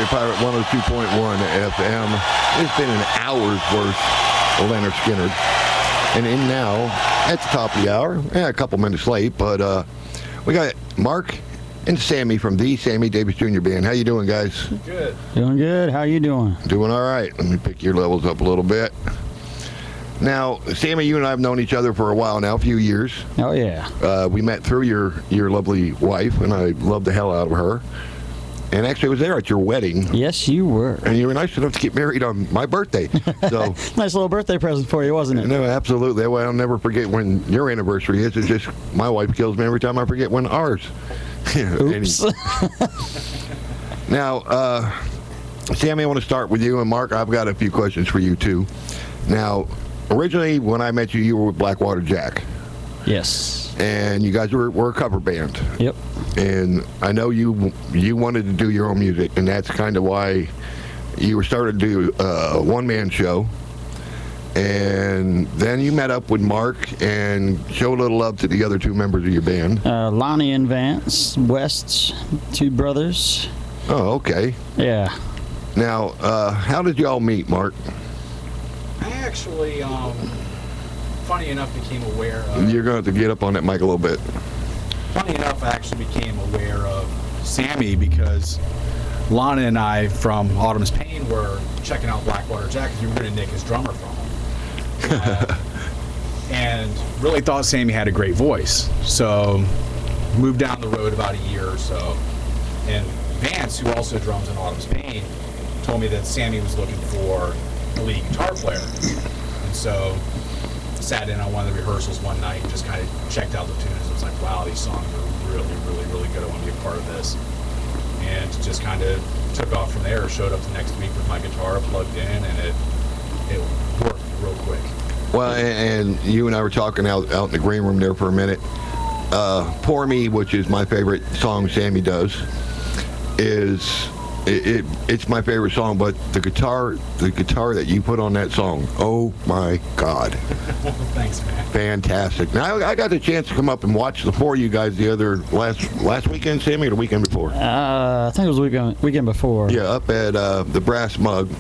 Pirate 102.1 FM. It's been an hour's worth of Leonard Skinner. And in now, at the top of the hour, a couple minutes late, but we got Mark and Sammy from the Sammy Davis Jr. Band. How you doing, guys? Good. Doing good. How you doing? Doing all right. Let me pick your levels up a little bit. Now, Sammy, you and I have known each other for a while now, a few years. Oh, yeah. We met through your lovely wife, and I love the hell out of her. And actually, I was there at your wedding. Yes, you were. And you were nice enough to get married on my birthday. So nice little birthday present for you, wasn't it? No, absolutely. That way I'll never forget when your anniversary is. It's just my wife kills me every time I forget when ours. Oops. Now, Sammy, I want to start with you. And Mark, I've got a few questions for you, too. Now, originally, when I met you, you were with Blackwater Jack. Yes. And you guys were a cover band. Yep. And I know you wanted to do your own music, and that's kind of why you were started to do a one-man show. And then you met up with Mark and showed a little love to the other two members of your band. Lonnie and Vance West, two brothers. Oh, okay. Yeah. Now, how did y'all meet, Mark? I actually, funny enough, became aware of... You're going to have to get up on that mic a little bit. Funny enough, I actually became aware of Sammy because Lana and I from Autumn's Pain were checking out Blackwater Jack because we were going to nick his drummer from him. And really thought Sammy had a great voice. So moved down the road about a year or so. And Vance, who also drums in Autumn's Pain, told me that Sammy was looking for a lead guitar player. And so sat in on one of the rehearsals one night and just kind of checked out the tunes. It was like, wow, these songs are really, really, really good. I want to be a part of this. And just kind of took off from there. Showed up the next week with my guitar plugged in, and it worked real quick. Well, and you and I were talking out in the green room there for a minute. Pour Me, which is my favorite song Sammy does, it's my favorite song, but the guitar that you put on that song, oh my God. Thanks, man. Fantastic. Now, I got the chance to come up and watch the four of you guys the other last weekend, Sammy, or the weekend before? I think it was weekend before. Yeah, up at the Brass Mug.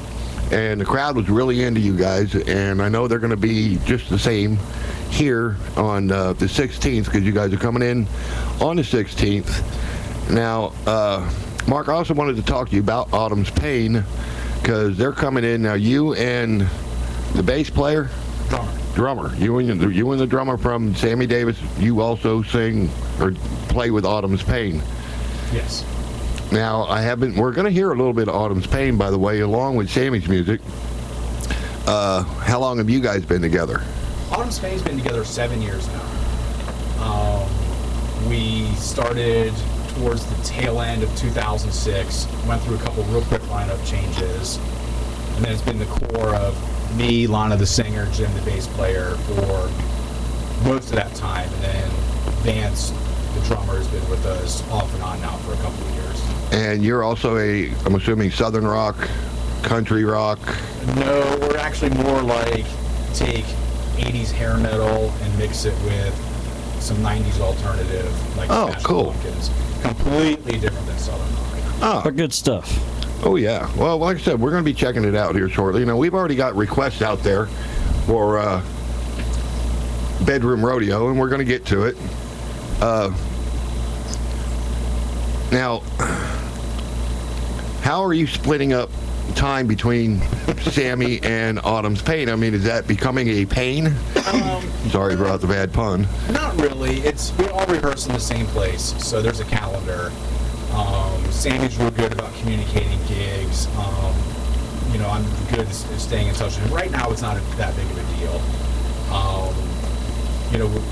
And the crowd was really into you guys, and I know they're going to be just the same here on the 16th, because you guys are coming in on the 16th. Now, Mark, I also wanted to talk to you about Autumn's Pain, because they're coming in now. You and the bass player, drummer. You and the drummer from Sammy Davis. You also sing or play with Autumn's Pain. Yes. Now, we're going to hear a little bit of Autumn's Pain, by the way, along with Sammy's music. How long have you guys been together? Autumn's Pain's been together 7 years now. We started towards the tail end of 2006, went through a couple real quick lineup changes, and then it's been the core of me, Lana the singer, Jim the bass player for most of that time, and then Vance, the drummer, has been with us off and on now for a couple of years. And you're also I'm assuming Southern rock, country rock? No, we're actually more like take 80s hair metal and mix it with some 90s alternative, like oh, cool. Pumpkins. Completely different than Southern rock. Oh. But good stuff. Oh, yeah. Well, like I said, we're going to be checking it out here shortly. You know, we've already got requests out there for Bedroom Rodeo, and we're going to get to it. Now, how are you splitting up time between Sammy and Autumn's Pain? I mean, is that becoming a pain? Sorry about the bad pun. Not really. We all rehearse in the same place, so there's a calendar. Sammy's real good about communicating gigs. I'm good at staying in touch with him. Right now, it's not that big of a deal.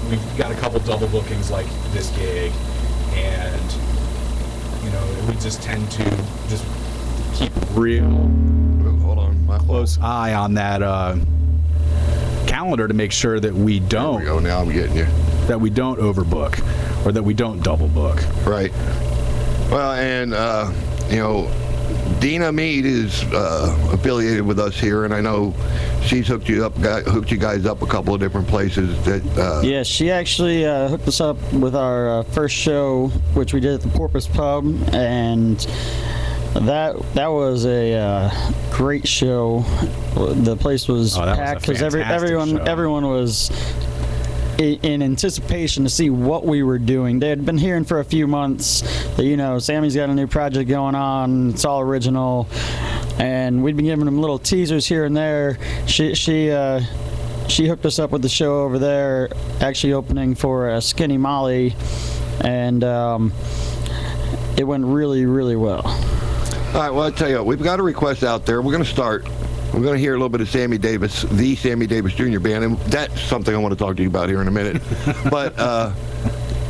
We've got a couple double bookings like this gig, and we just tend to just keep real close eye on that calendar to make sure that we don't. There we go. Now I'm getting you. That we don't overbook, or that we don't double book. Right. Well, and Dina Mead is affiliated with us here, and I know she's hooked you guys up a couple of different places. Yeah, she actually hooked us up with our first show, which we did at the Porpoise Pub, and That was a great show. The place was Oh, that was a packed because fantastic show. everyone was in anticipation to see what we were doing. They had been hearing for a few months that Sammy's got a new project going on. It's all original, and we'd been giving them little teasers here and there. She hooked us up with the show over there, actually opening for Skinny Molly, and it went really, really well. All right, well, I'll tell you what, we've got a request out there. We're going to start. We're going to hear a little bit of Sammy Davis, the Sammy Davis Jr. Band, and that's something I want to talk to you about here in a minute. But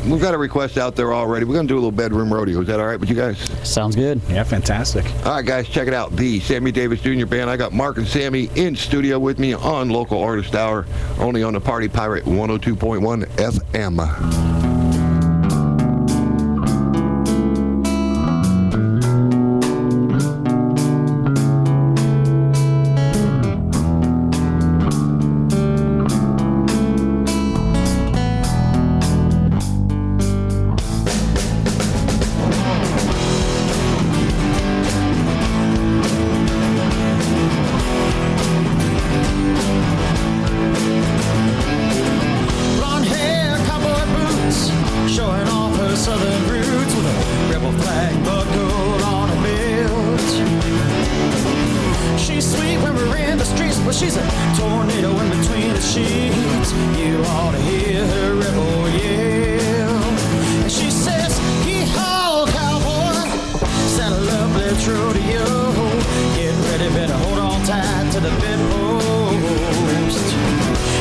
we've got a request out there already. We're going to do a little bedroom rodeo. Is that all right with you guys? Sounds good. Yeah, fantastic. All right, guys, check it out. The Sammy Davis Jr. Band. I got Mark and Sammy in studio with me on Local Artist Hour, only on the Party Pirate 102.1 FM. Blonde hair, cowboy boots, showing off her southern roots with a rebel flag buckled on her belt. She's sweet when we're in the streets, but she's a tornado in between the sheets. You ought to hear her rebel yell. And she says, "Yee-haw, cowboy, saddle up, let's rodeo. Get ready, better hold on tight to the bedpost.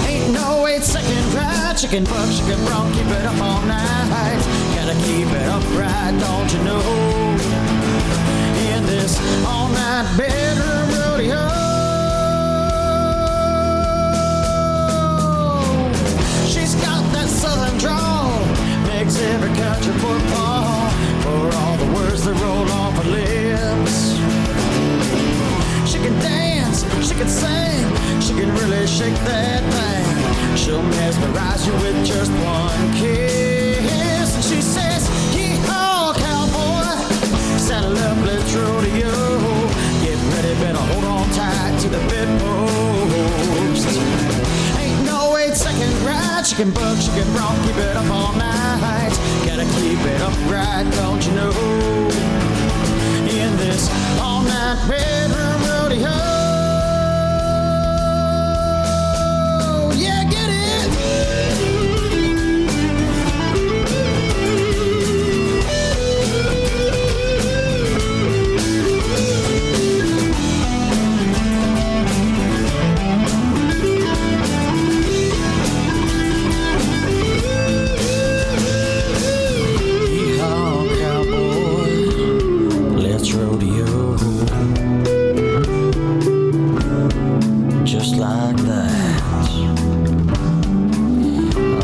Ain't no 8-second ride, chicken buck, chicken brown, keep it up all night. Gotta keep it upright, don't you know? In this all-night bedroom rodeo, she's got that southern drawl, makes every country boy fall for all the words that roll off her lips. She can dance, she can sing, she can really shake that thing. She'll mesmerize you with just one kiss. And she says, "Yee-haw, cowboy, saddle up, let's rodeo. Get ready, better hold on tight to the bedpost. Ain't no 8-second ride, chicken buck, chicken brown, keep it up all night. Gotta keep it upright, don't you know? In this all-night bedroom rodeo." Yeah, get it! Yeehaw, cowboy, let's rodeo. Just like that.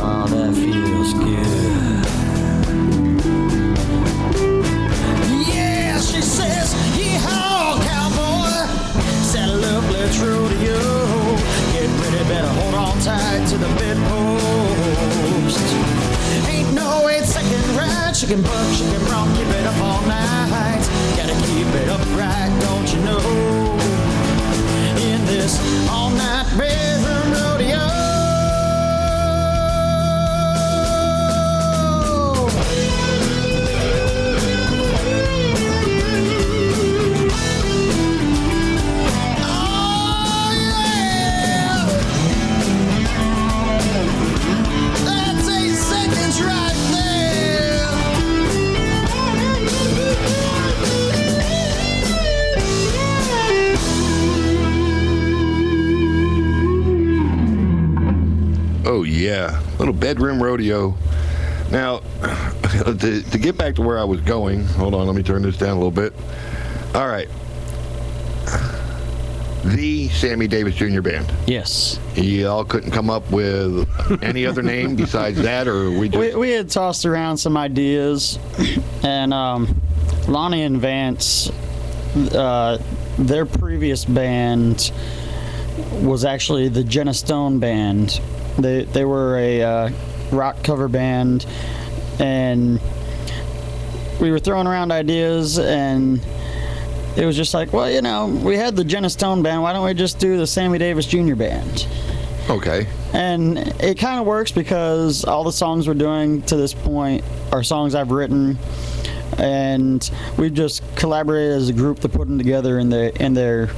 Oh, that feels good. Yeah, she says, "Yeehaw, cowboy, saddle up, let's rodeo. Get ready, better hold on tight to the bedpost. Ain't no 8-second ride, chicken buck, chicken brown, keep it up all night. Gotta keep it upright, don't you know? In this all-night bedroom rodeo." Oh, yeah! That's 8 seconds right there. Oh, yeah. Little bedroom rodeo. Now, to get back to where I was going, hold on, let me turn this down a little bit. All right. The Sammy Davis Jr. Band. Yes. Y'all couldn't come up with any other name besides that, or we just... We had tossed around some ideas, and Lonnie and Vance, their previous band was actually the Jenna Stone Band. They were a rock cover band, and we were throwing around ideas, and it was just like, well, we had the Jenna Stone band. Why don't we just do the Sammy Davis Jr. band? Okay. And it kind of works because all the songs we're doing to this point are songs I've written, and we've just collaborated as a group to put them together in their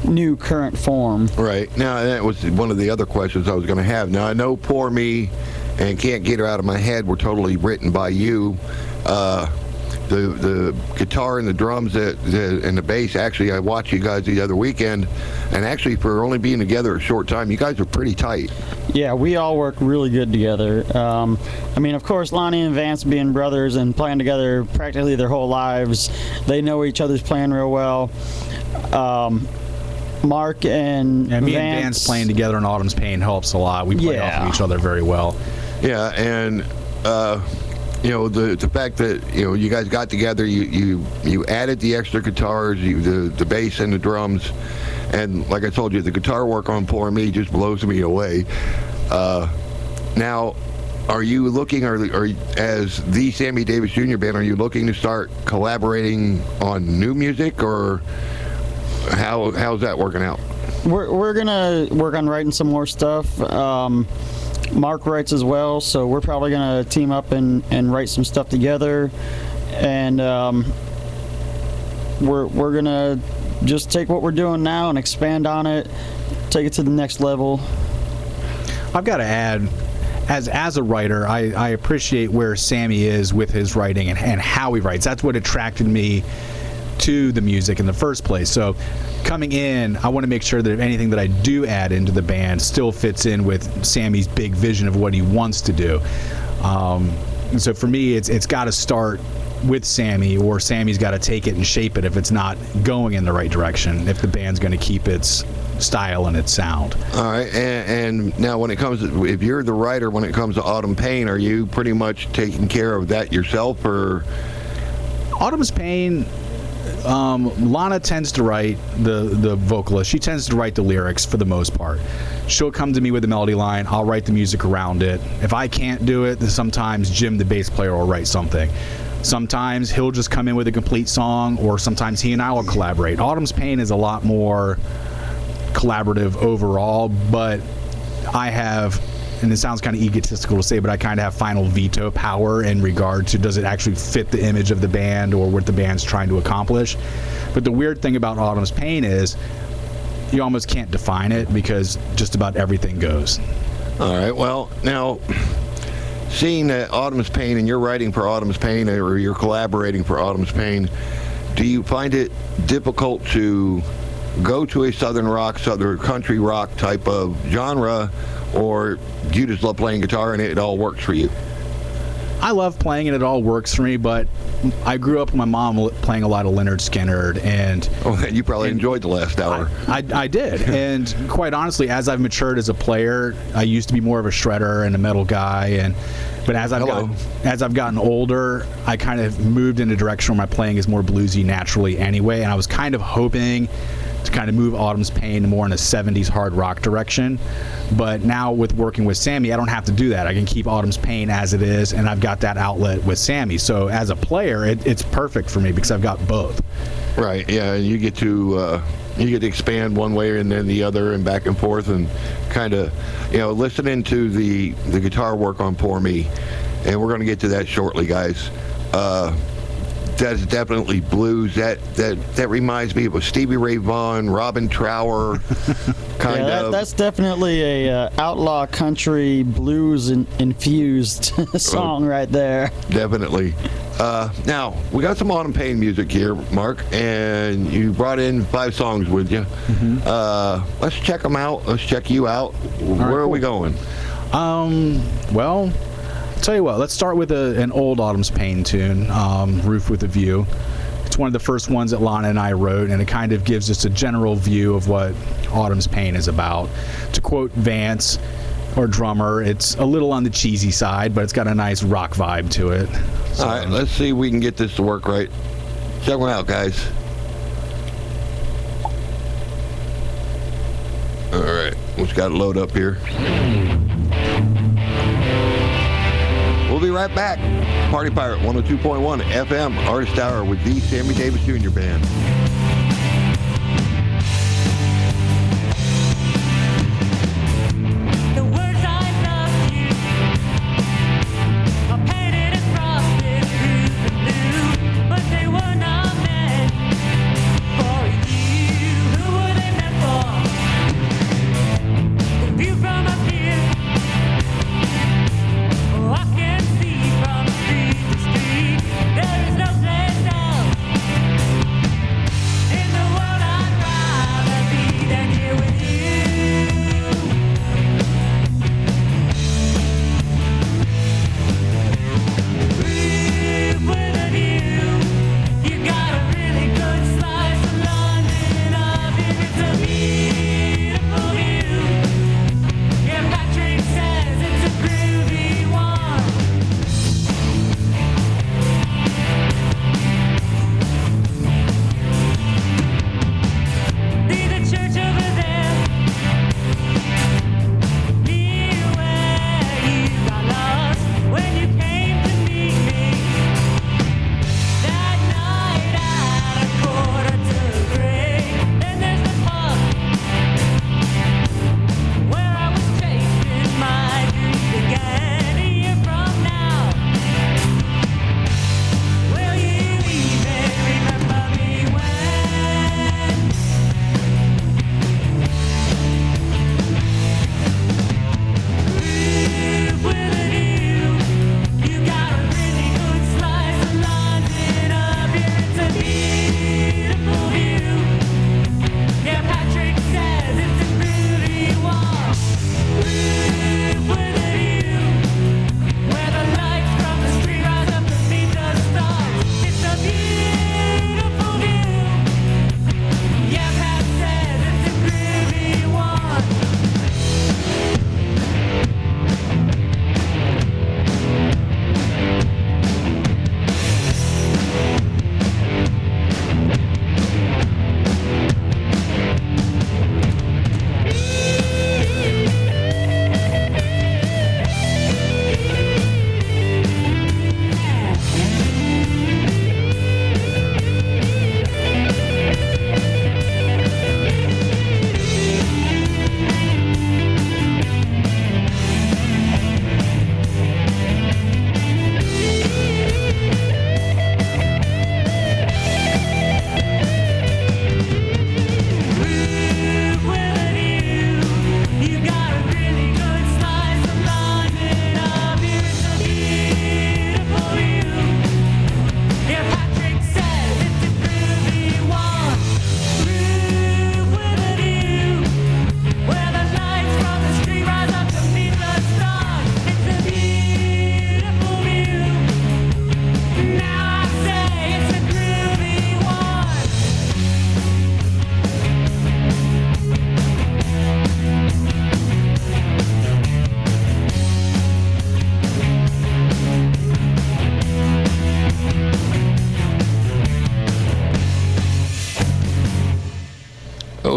new current form. Right. Now, that was one of the other questions I was going to have. Now, I know Poor Me and Can't Get Her Out of My Head were totally written by you. The guitar and the drums and the bass, actually, I watched you guys the other weekend, and actually, for only being together a short time, you guys are pretty tight. Yeah, we all work really good together. I mean, of course, Lonnie and Vance being brothers and playing together practically their whole lives, they know each other's playing real well. Mark and me and Vance playing together in Autumn's Pain helps a lot. We play off of each other very well. Yeah, and the fact that you guys got together, you added the extra guitars, the bass and the drums, and like I told you, the guitar work on Poor Me just blows me away. Now, are you looking, or as the Sammy Davis Jr. Band, are you looking to start collaborating on new music, or how's that working out? We're gonna work on writing some more stuff. Mark writes as well, so we're probably gonna team up and write some stuff together, and we're gonna just take what we're doing now and expand on it, take it to the next level. I've got to add, as a writer, I appreciate where Sammy is with his writing and how he writes. That's what attracted me to the music in the first place. So coming in, I want to make sure that if anything that I do add into the band still fits in with Sammy's big vision of what he wants to do. And so for me, it's got to start with Sammy, or Sammy's got to take it and shape it if it's not going in the right direction, if the band's going to keep its style and its sound. All right, and now when it comes to, if you're the writer when it comes to Autumn Pain, are you pretty much taking care of that yourself, or? Autumn's Pain, Lana tends to write the vocalist. She tends to write the lyrics for the most part. She'll come to me with a melody line. I'll write the music around it. If I can't do it, then sometimes Jim, the bass player, will write something. Sometimes he'll just come in with a complete song, or sometimes he and I will collaborate. Autumn's Pain is a lot more collaborative overall, but I have, and it sounds kind of egotistical to say, but I kind of have final veto power in regard to does it actually fit the image of the band or what the band's trying to accomplish. But the weird thing about Autumn's Pain is you almost can't define it because just about everything goes. All right, well, now, seeing that Autumn's Pain, and you're writing for Autumn's Pain, or you're collaborating for Autumn's Pain, do you find it difficult to go to a southern country rock type of genre, or do you just love playing guitar and it all works for you? I love playing and it all works for me, but I grew up with my mom playing a lot of Lynyrd Skynyrd, and you probably enjoyed the last hour. I did, and quite honestly, as I've matured as a player, I used to be more of a shredder and a metal guy, but as I've gotten older, I kind of moved in a direction where my playing is more bluesy naturally anyway, and I was kind of hoping to kind of move Autumn's Pain more in a 70s hard rock direction. But now with working with Sammy, I don't have to do that. I can keep Autumn's Pain as it is, and I've got that outlet with Sammy. So as a player, it's perfect for me because I've got both. Right, yeah, and you get to expand one way and then the other and back and forth, and kind of, listening to the guitar work on Poor Me, and we're going to get to that shortly, guys. That's definitely blues. That reminds me of a Stevie Ray Vaughan, Robin Trower kind of. That's definitely a outlaw country blues infused song right there. Definitely. Now we got some Autumn Pain music here, Mark, and you brought in 5 songs with you. Mm-hmm. Let's check them out. Let's check you out. Where are we going? Well, tell you what, let's start with an old Autumn's Pain tune, Roof with a View. It's one of the first ones that Lana and I wrote, and it kind of gives us a general view of what Autumn's Pain is about. To quote Vance, our drummer, it's a little on the cheesy side, but it's got a nice rock vibe to it. So, all right, let's see if we can get this to work right. Check one out, guys. All right, we've got to load up here. We'll be right back. Party Pirate 102.1 FM, Artist Hour with the Sammy Davis Jr. Band.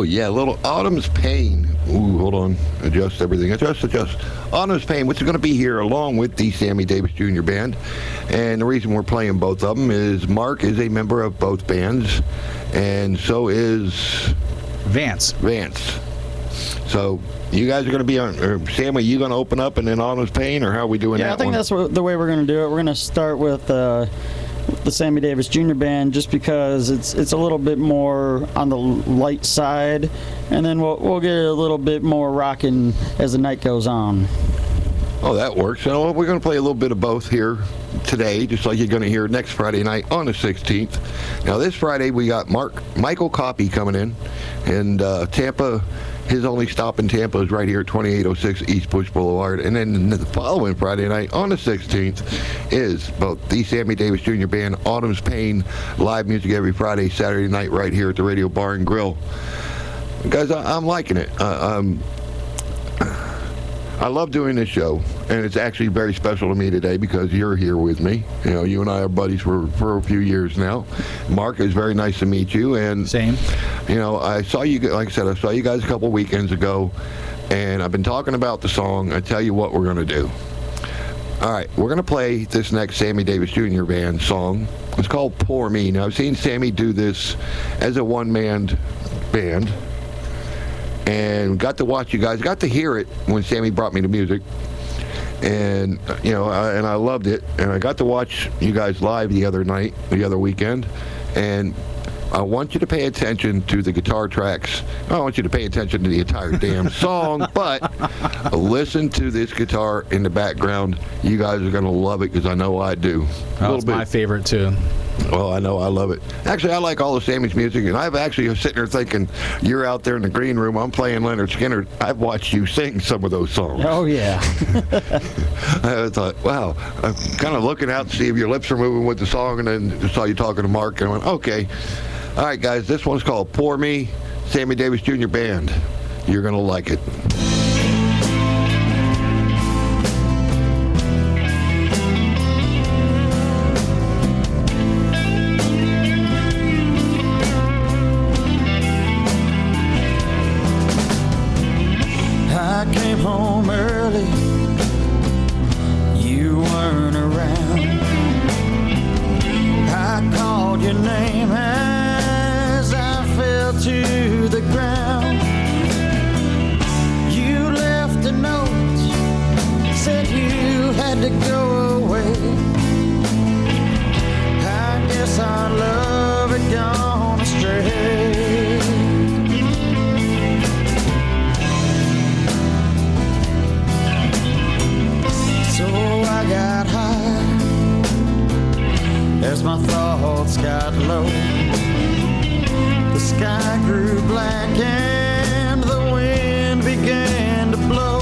Oh, yeah, a little Autumn's Pain. Ooh, hold on. Adjust everything. Adjust. Autumn's Pain, which is going to be here along with the Sammy Davis Jr. Band. And the reason we're playing both of them is Mark is a member of both bands, and so is Vance. So you guys are going to be on, or Sammy, you going to open up and then Autumn's Pain, or how are we doing that? Yeah, I think one? that's the way we're going to do it. We're going to start with the Sammy Davis Jr. Band, just because it's a little bit more on the light side, and then we'll get a little bit more rocking as the night goes on. Oh, that works. So we're going to play a little bit of both here today, just like you're going to hear next Friday night on the 16th. Now, this Friday we got Michael Coppy coming in, and Tampa. His only stop in Tampa is right here at 2806 East Bush Boulevard. And then the following Friday night on the 16th is both the Sammy Davis Jr. Band, Autumn's Pain, live music every Friday, Saturday night right here at the Radio Bar and Grill. Guys, I'm liking it. I love doing this show, and it's actually very special to me today because you're here with me. You know, you and I are buddies for a few years now. Mark, it's very nice to meet you. And Same. You know, I saw you, like I said, I saw you guys a couple weekends ago, and I've been talking about the song. I tell you what we're going to do. All right, we're going to play this next Sammy Davis Jr. Band song. It's called Poor Me. Now, I've seen Sammy do this as a one-man band, and got to watch you guys, got to hear it when Sammy brought me the music, and you know, and I loved it, and I got to watch you guys live the other weekend, and I want you to pay attention to the guitar tracks. I don't want you to pay attention to the entire damn song, but listen to this guitar in the background. You guys are going to love it because I know I do. That's my favorite too. Oh, I know. I love it. Actually, I like all of Sammy's music, and I've actually sitting there thinking, you're out there in the green room, I'm playing Leonard Skinner. I've watched you sing some of those songs. Oh, yeah. I thought, wow. I'm kind of looking out to see if your lips are moving with the song, and then saw you talking to Mark, and I went, okay. All right, guys, this one's called Poor Me, Sammy Davis Jr. Band. You're going to like it. I came home early, you weren't around. I called your name as I fell to the ground. You left a note, said you had to go away. I guess our love had gone astray. So I got high as my thoughts got low. The sky grew black and the wind began to blow.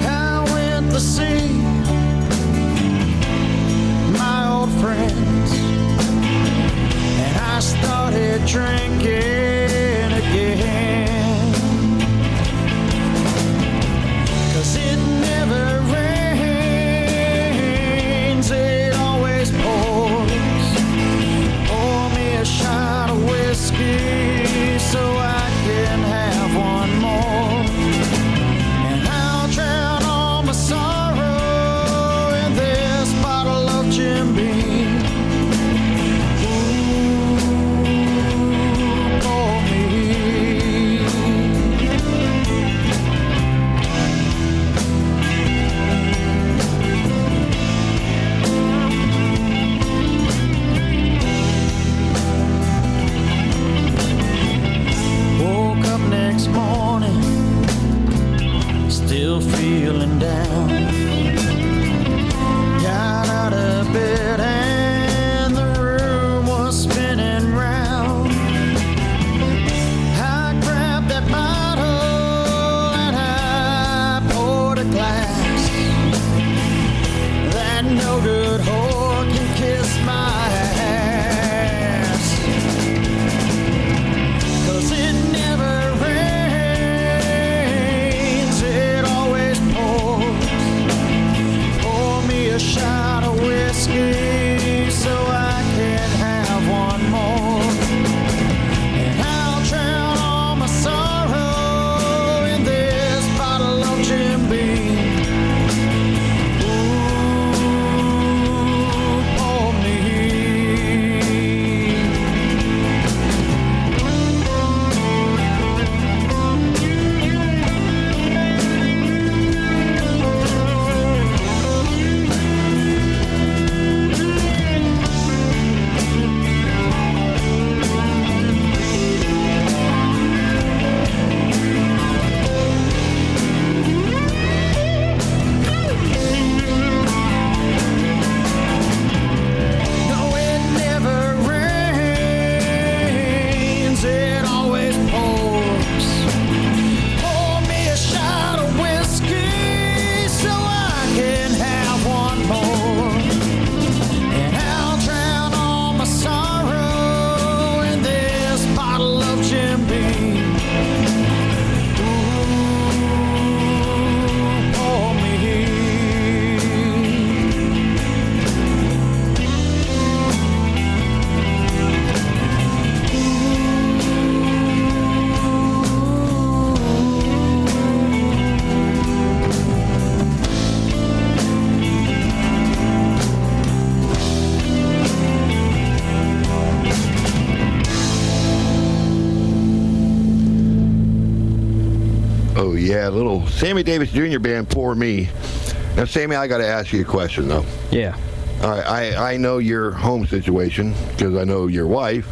I went to see my old friends, and I started drinking again. 'Cause it never rains, it always pours. Pour me a shot of whiskey so I can have one more. And I'll drown all my sorrow in this bottle of Jim Beam. yeah, little Sammy Davis Jr. Band, Poor Me. Now, Sammy, I got to ask you a question, though. Yeah. All right, I know your home situation because I know your wife,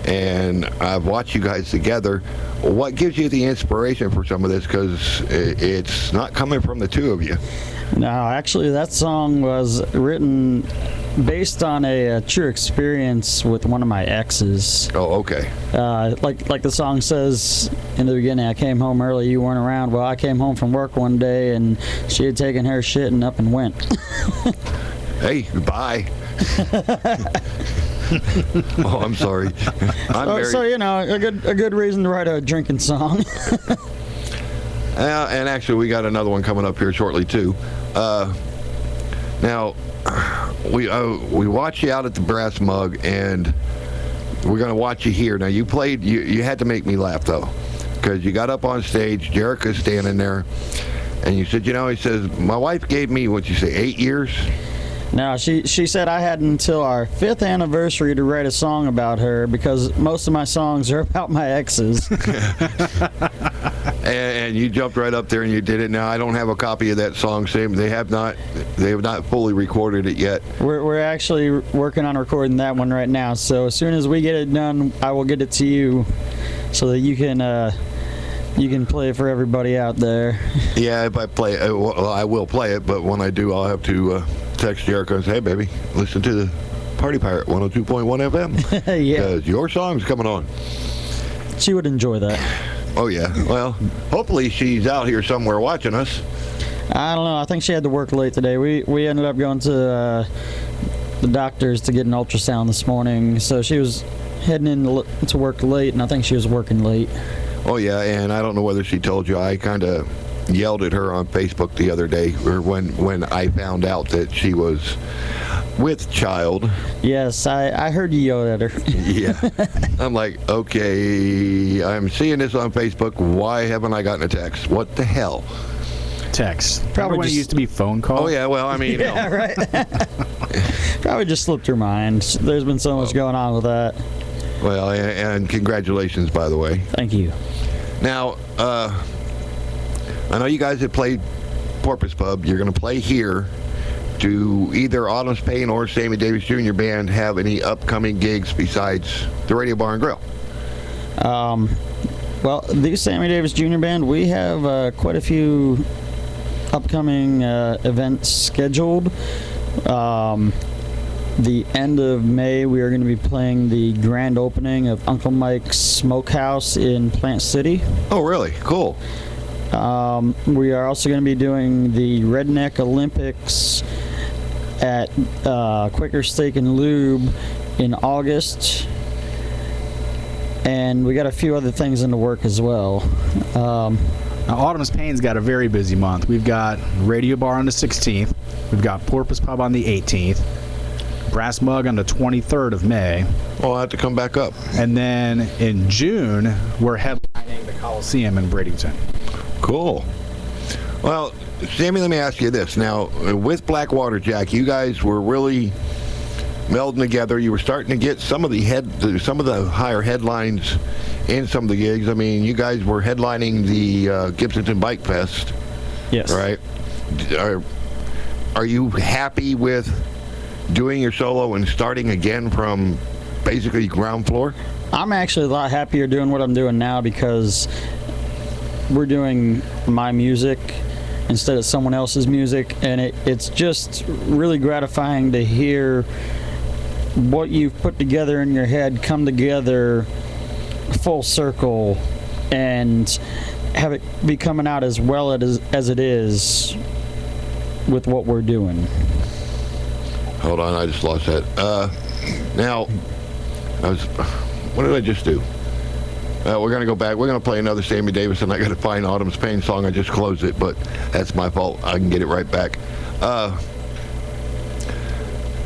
and I've watched you guys together. What gives you the inspiration for some of this? Because it's not coming from the two of you. No, actually, that song was written based on a true experience with one of my exes. Oh, okay. Like the song says in the beginning, I came home early, you weren't around. Well, I came home from work one day, and she had taken her shit and up and went. Hey, bye. Oh, I'm sorry. I'm married. So a good reason to write a drinking song. And actually, we got another one coming up here shortly too. Now, we watch you out at the Brass Mug, and we're gonna watch you here. Now, you played. You had to make me laugh though, because you got up on stage. Jerica's standing there, and you said, he says, my wife gave me, what you say, 8 years. No, she said I had until our 5th anniversary to write a song about her because most of my songs are about my exes. And you jumped right up there and you did it. Now I don't have a copy of that song, Sam. They have not fully recorded it yet. We're actually working on recording that one right now. So as soon as we get it done, I will get it to you so that you can play it for everybody out there. Yeah, if I play it, well, I will play it, but when I do, I'll have to text Jericho and say, hey, baby, listen to the Party Pirate 102.1 FM. Yeah. Because your song's coming on. She would enjoy that. Oh, yeah. Well, hopefully she's out here somewhere watching us. I don't know. I think she had to work late today. We ended up going to the doctor's to get an ultrasound this morning, so she was heading in to work late, and I think she was working late. Oh, yeah, and I don't know whether she told you, I kind of yelled at her on Facebook the other day, or when I found out that she was with child. Yes, I heard you yell at her. Yeah. I'm like, okay, I'm seeing this on Facebook. Why haven't I gotten a text? What the hell? Text. Probably when it just- used to be phone call. Oh, yeah, well, I mean, Yeah, right. Probably just slipped her mind. There's been so much going on with that. well, and congratulations, by the way. Thank you. Now, I know you guys have played Porpoise Pub. You're going to play here. Do either Autumn's Pain or Sammy Davis Jr. Band have any upcoming gigs besides the Radio Bar and Grill? Well, the Sammy Davis Jr. Band, we have quite a few upcoming events scheduled. The end of May, we are going to be playing the grand opening of Uncle Mike's Smokehouse in Plant City. Oh, really? Cool. We are also going to be doing the Redneck Olympics at Quaker Steak and Lube in August. And we got a few other things in the work as well. Now, Autumn's Pain's got a very busy month. We've got Radio Bar on the 16th. We've got Porpoise Pub on the 18th. Brass Mug on the 23rd of May. Well, I'll have to come back up. And then in June, we're headlining the Coliseum in Bradenton. Cool. Well, Sammy, let me ask you this. Now, with Blackwater Jack, you guys were really melding together. You were starting to get some of the higher headlines in some of the gigs. I mean, you guys were headlining the Gibsonton Bike Fest. Yes. Right? Are you happy with doing your solo and starting again from basically ground floor? I'm actually a lot happier doing what I'm doing now because we're doing my music instead of someone else's music, and it's just really gratifying to hear what you've put together in your head come together full circle and have it be coming out as well as it is with what we're doing. Hold on, I just lost that. Now, what did I just do? We're going to go back. We're going to play another Sammy Davis, and I got to find Autumn's Pain song. I just closed it, but that's my fault. I can get it right back.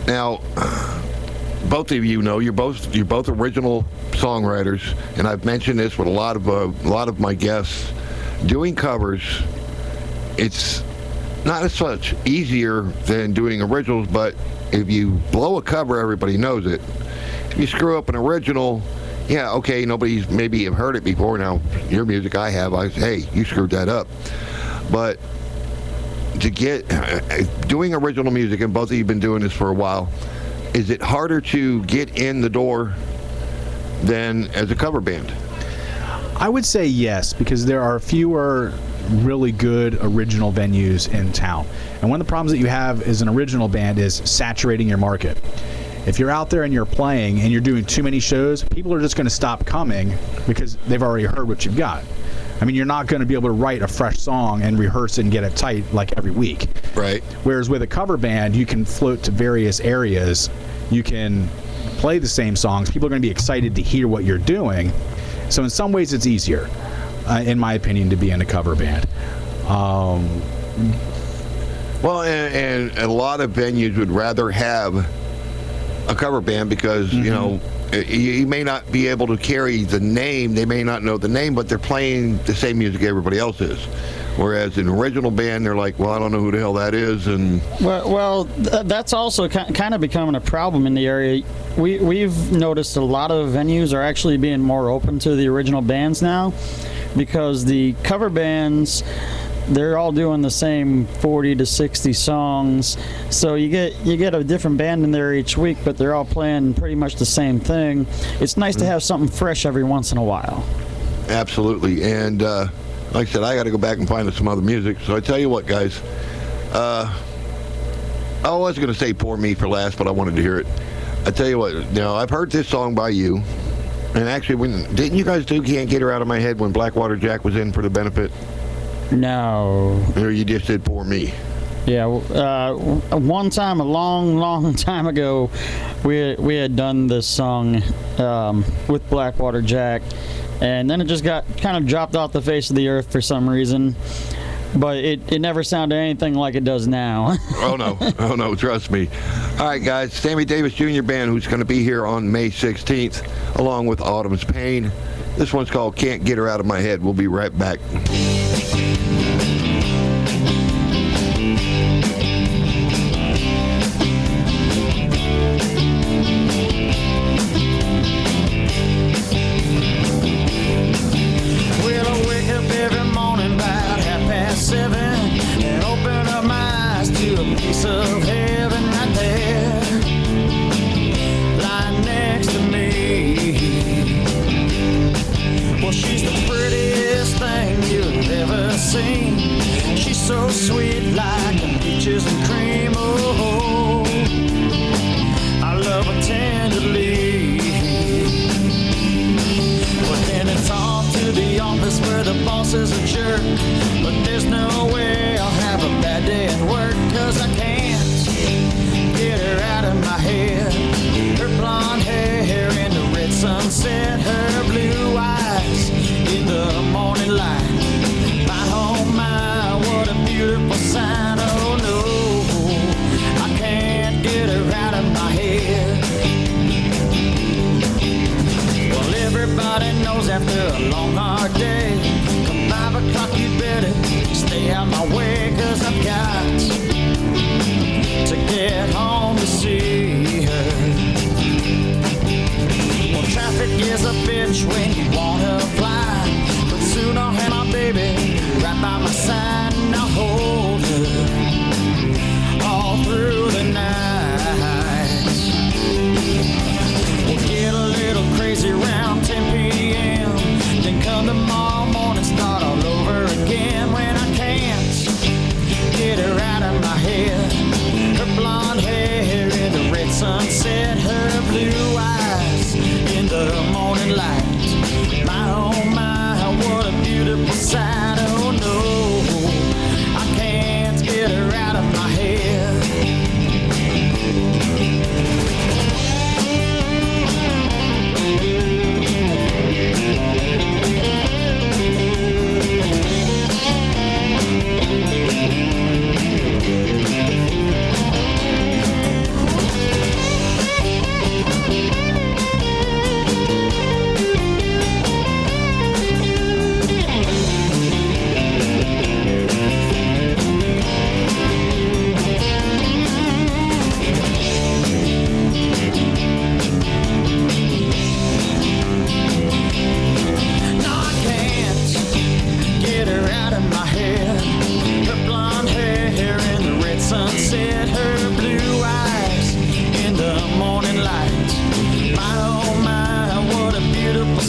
Now, both of you know you're both original songwriters, and I've mentioned this with a lot of my guests. Doing covers, it's not as much easier than doing originals, but if you blow a cover, everybody knows it. If you screw up an original, yeah, okay, nobody's maybe have heard it before. Now, your music I have, hey, you screwed that up. But to get doing original music, and both of you have been doing this for a while, is it harder to get in the door than as a cover band? I would say yes, because there are fewer really good original venues in town. And one of the problems that you have as an original band is saturating your market. If you're out there and you're playing and you're doing too many shows, people are just going to stop coming because they've already heard what you've got. I mean, you're not going to be able to write a fresh song and rehearse it and get it tight like every week. Right. Whereas with a cover band, you can float to various areas. You can play the same songs. People are going to be excited to hear what you're doing. So in some ways, it's easier, in my opinion, to be in a cover band. Well, and a lot of venues would rather have a cover band because, you know, you may not be able to carry the name. They may not know the name, but they're playing the same music everybody else is. Whereas an original band, they're like, well, I don't know who the hell that is. And that's also kind of becoming a problem in the area. We've noticed a lot of venues are actually being more open to the original bands now, because the cover bands, they're all doing the same 40 to 60 songs. So you get a different band in there each week, but they're all playing pretty much the same thing. It's nice to have something fresh every once in a while. Absolutely. And like I said, I got to go back and find some other music. So I tell you what, guys. I was going to say Poor Me for last, but I wanted to hear it. I tell you what, now I've heard this song by you. And actually, didn't you guys do Can't Get Her Out of My Head when Blackwater Jack was in for the benefit? No. Or you just did Poor Me? Yeah, one time, a long time ago, we had done this song with Blackwater Jack, and then it just got kind of dropped off the face of the earth for some reason. But it never sounded anything like it does now. Oh no, trust me. All right, guys, Sammy Davis Jr. Band, who's going to be here on May 16th, along with Autumn's Pain. This one's called Can't Get Her Out of My Head. We'll be right back. Of heaven right there, lying next to me. Well, she's the prettiest thing you've ever seen. She's so sweet, like peaches and cream. Oh, I love her tenderly. But then it's off to the office where the boss is a jerk. But there's no way I'll have a bad day at work, 'cause I can't get her out of my head. Her blonde hair in the red sunset, her blue eyes in the morning light. My oh my, what a beautiful sign. Oh no, I can't get her out of my head. Well, everybody knows after a long hard day, come 5 o'clock you better stay out my way, 'cause I've got to get home to see her. Well, traffic is a bitch when you wanna fly, but soon I'll have my baby right by my side, and I'll hold her all through the night. We'll get a little crazy around 10 p.m., then come tomorrow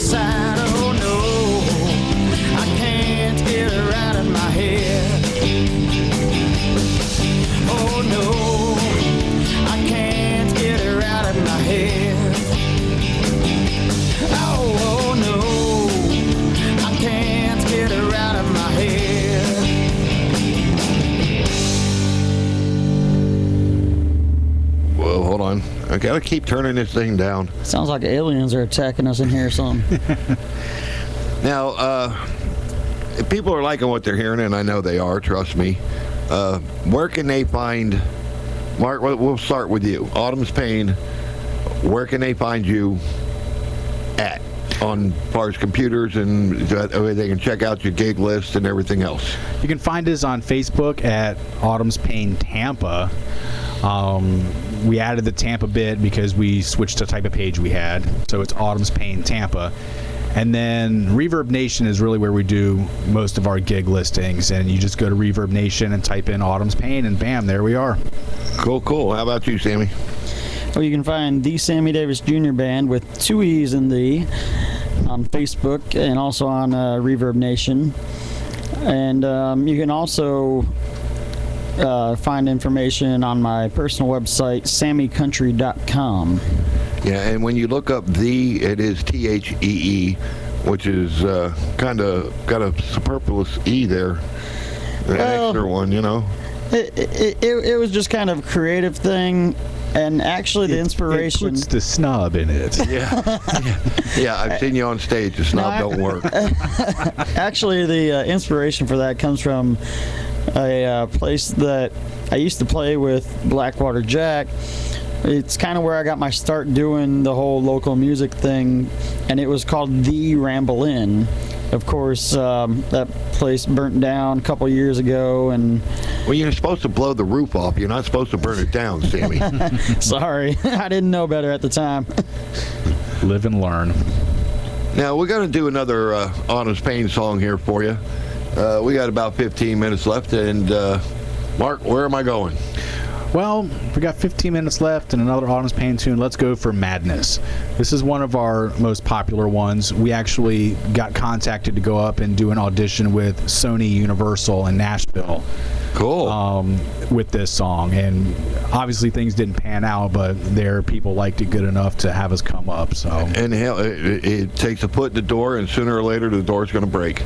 side. Oh no, I can't get her out of my head. Oh no, I can't get her out of my head. Oh no, I can't get her out of my head. Well, hold on. I gotta keep turning this thing down. Sounds like aliens are attacking us in here or something. Now, if people are liking what they're hearing, and I know they are, trust me. Where can they find, Mark, we'll start with you. Autumn's Pain, where can they find you at? On as far as computers, and that way they can check out your gig list and everything else. You can find us on Facebook at Autumn's Pain Tampa. We added the Tampa bit because we switched the type of page we had. So it's Autumn's Pain Tampa. And then Reverb Nation is really where we do most of our gig listings. And you just go to Reverb Nation and type in Autumn's Pain, and bam, there we are. Cool. How about you, Sammy? Well, you can find the Sammy Davis Jr. Band with 2 E's in the on Facebook and also on Reverb Nation. And you can also find information on my personal website, sammycountry.com. Yeah, and when you look up it is THEE, which is kind of got a superfluous E there. An extra one, you know. It was just kind of a creative thing. And actually, the inspiration. It puts the snub in it. Yeah, I've seen you on stage. The snub don't work. Actually, the inspiration for that comes from a place that I used to play with, Blackwater Jack. It's kind of where I got my start doing the whole local music thing, and it was called The Ramble Inn. Of course, that place burnt down a couple years ago, and Well, you're supposed to blow the roof off. You're not supposed to burn it down, Sammy. sorry, I didn't know better at the time. Live and learn. Now, we're going to do another Autumn's Pain song here for you. We got about 15 minutes left, and Mark, where am I going? Well, we got 15 minutes left and another Autumn's Pain tune. Let's go for Madness. This is one of our most popular ones. We actually got contacted to go up and do an audition with Sony Universal in Nashville. Cool. With this song, and obviously things didn't pan out, but their people liked it good enough to have us come up. So, And hell, it takes a foot in the door, and sooner or later the door's going to break.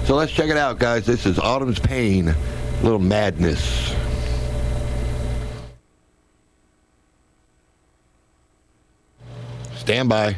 So let's check it out, guys. This is Autumn's Pain, Little Madness. Stand by.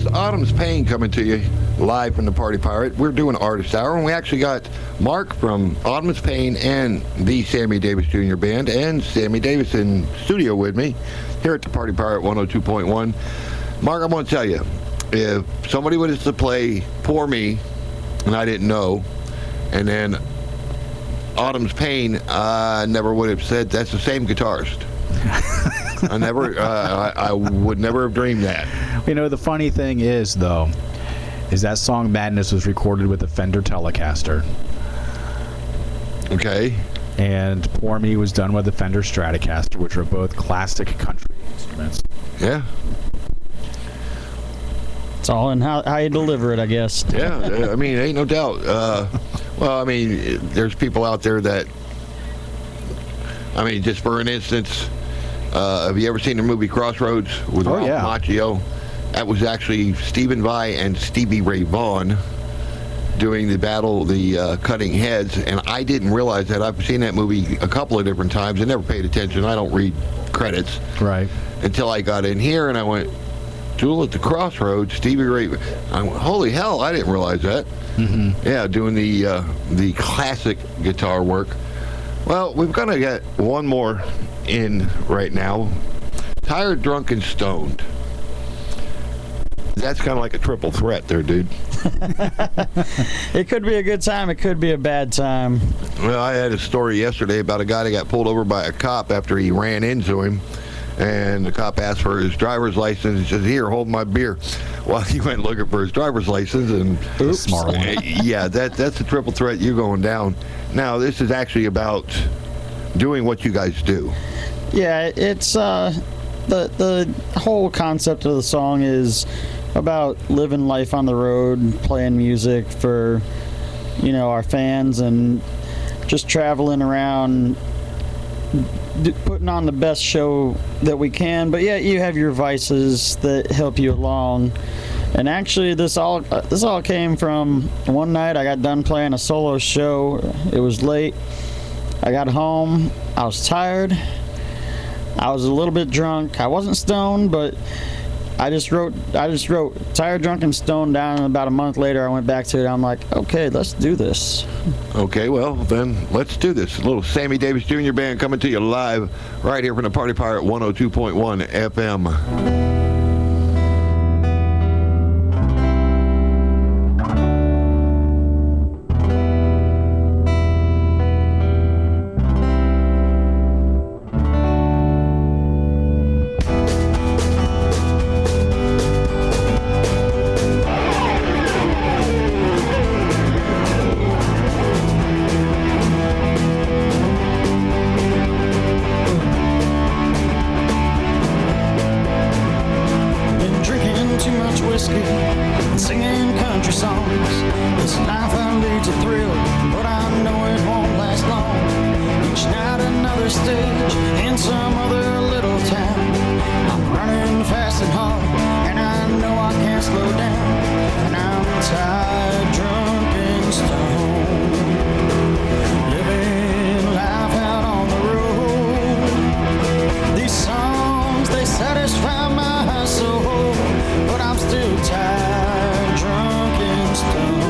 it's Autumn's Pain coming to you live from the Party Pirate. We're doing Artist Hour, and we actually got Mark from Autumn's Pain and the Sammy Davis Jr. Band and Sammy Davis in studio with me here at the Party Pirate 102.1. Mark, I'm going to tell you, if somebody was to play Poor Me, and I didn't know, and then Autumn's Pain, I never would have said that's the same guitarist. I would never have dreamed that. You know, the funny thing is, though, is that song Madness was recorded with a Fender Telecaster. Okay. And Poor Me was done with a Fender Stratocaster, which are both classic country instruments. Yeah. It's all in how you deliver it, I guess. Yeah, I mean, ain't no doubt. Well, I mean, there's people out there that, I mean, just for an instance, have you ever seen the movie Crossroads with Ralph Macchio? That was actually Stephen Vai and Stevie Ray Vaughan doing the battle, the cutting heads, and I didn't realize that. I've seen that movie a couple of different times. I never paid attention. I don't read credits. Right. Until I got in here and I went, Duel at the Crossroads, Stevie Ray. Holy hell, I didn't realize that. Mm-hmm. Yeah, doing the classic guitar work. Well, we're going to get one more in right now. Tired, Drunk, and Stoned. That's kind of like a triple threat there, dude. It could be a good time. It could be a bad time. Well, I had a story yesterday about a guy that got pulled over by a cop after he ran into him. And the cop asked for his driver's license. He says, "Here, hold my beer." Well, he went looking for his driver's license, and oops. Smart one. Yeah, that's a triple threat. You're going down. Now, this is actually about doing what you guys do. Yeah, it's the whole concept of the song is about living life on the road, playing music for, you know, our fans, and just traveling around, putting on the best show that we can. But yeah, you have your vices that help you along. And actually, this all came from one night. I got done playing a solo show. It was late. I got home. I was tired. I was a little bit drunk. I wasn't stoned, but I just wrote Tired, Drunk, and Stoned down, and about a month later I went back to it. I'm like, okay, let's do this. Okay, well, then let's do this. A little Sammy Davis Jr. Band coming to you live right here from the Party Pirate 102.1 FM. Singing country songs. This life I lead's a thrill, but I know it won't last long. Each night another stage in some other little town. I'm running fast and hard, and I know I can't slow down. And I'm tired, drunk, and stoned, living life out on the road. These songs, they satisfy my soul, but I'm still tired, drunk, and stoned.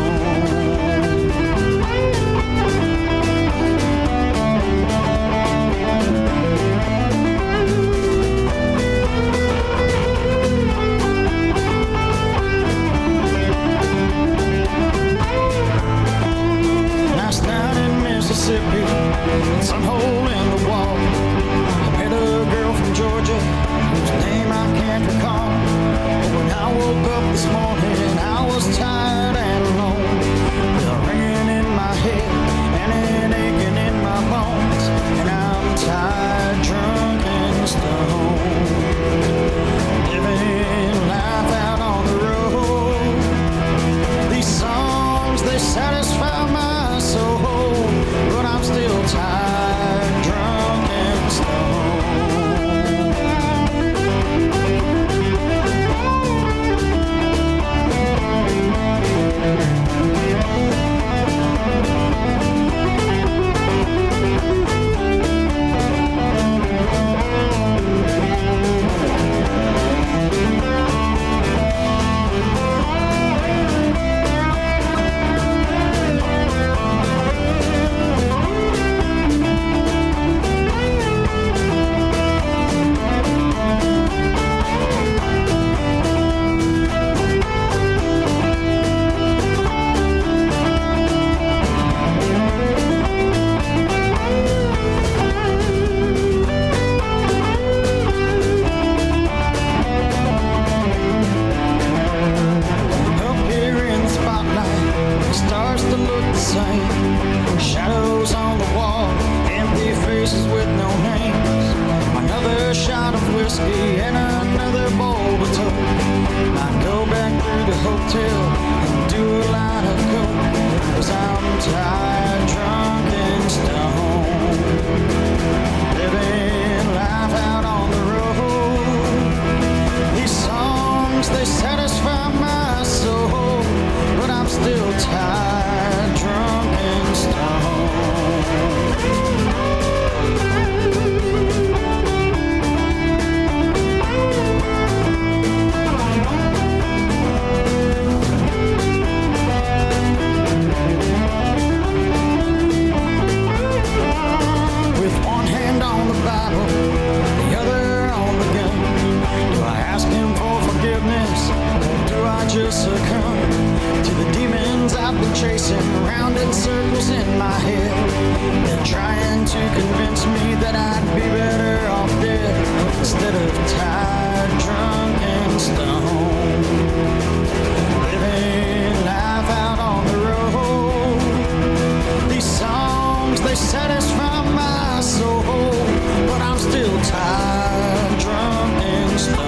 Last night in Mississippi, in some hole in the wall, I met a girl from Georgia whose name I can't recall. But when I woke up this morning, I was tired and alone, with a ringing in my head and an aching in my bones. And I'm tired, drunk, and stoned, living life out on the road. These songs, they satisfy my soul, but I'm still tired, faces with no names. Another shot of whiskey and another bowl of toke. I go back through the hotel and do a line of coke. 'Cause I'm tired, drunk, and stoned. Living life out on the road. These songs, they satisfy my soul. But I'm still tired, drunk, and stoned. With one hand on the Bible, the other on the gun. Do I ask him for forgiveness, or do I just succumb to the demons I've been chasing around in circles in my head? They're trying to convince me that I'd be better off dead instead of tired, drunk, and stoned. Living life out on the road. These songs, they satisfy my soul, but I'm still tired, drunk, and stoned.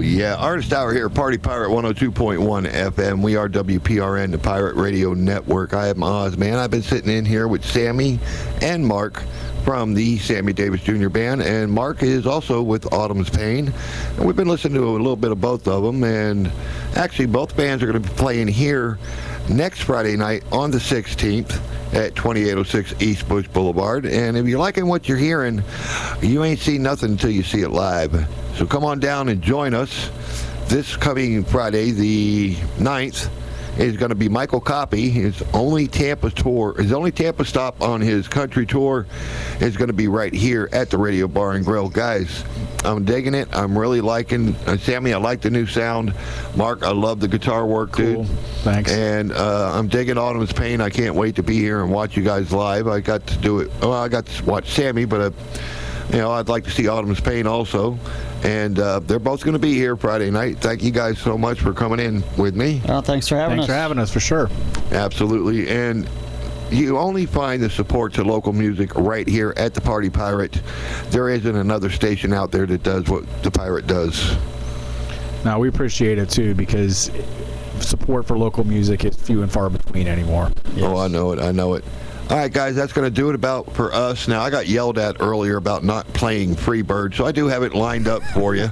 Yeah, Artist Hour here, Party Pirate 102.1 FM. We are WPRN, the Pirate Radio Network. I am Oz, man. I've been sitting in here with Sammy and Mark from the Sammy Davis Jr. Band, and Mark is also with Autumn's Pain. And we've been listening to a little bit of both of them, and actually both bands are going to be playing here next Friday night on the 16th at 2806 East Bush Boulevard. And if you're liking what you're hearing, you ain't seen nothing until you see it live. So come on down and join us. This coming Friday, the 9th, is going to be Michael Coppy. His only Tampa stop on his country tour is going to be right here at the Radio Bar and Grill. Guys, I'm digging it. I'm really liking Sammy. I like the new sound. Mark, I love the guitar work, Cool. dude. Thanks. And I'm digging Autumn's Pain. I can't wait to be here and watch you guys live. I got to do it. Well, I got to watch Sammy, but I'd like to see Autumn's Pain also. And they're both going to be here Friday night. Thank you guys so much for coming in with me. Well, thanks for having us. Thanks for having us, for sure. Absolutely. And you only find the support to local music right here at the Party Pirate. There isn't another station out there that does what the Pirate does. Now, we appreciate it, too, because support for local music is few and far between anymore. Yes. Oh, I know it. All right, guys, that's going to do it about for us. Now, I got yelled at earlier about not playing Freebird, so I do have it lined up for you.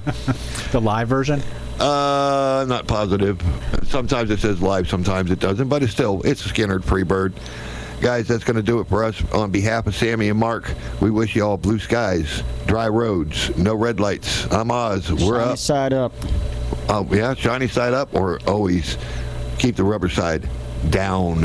The live version? Not positive. Sometimes it says live, sometimes it doesn't, but it's a Skinner Freebird. Guys, that's going to do it for us. On behalf of Sammy and Mark, we wish you all blue skies, dry roads, no red lights. I'm Oz. We're Shiny up. side up. Oh, yeah, shiny side up, or always keep the rubber side down.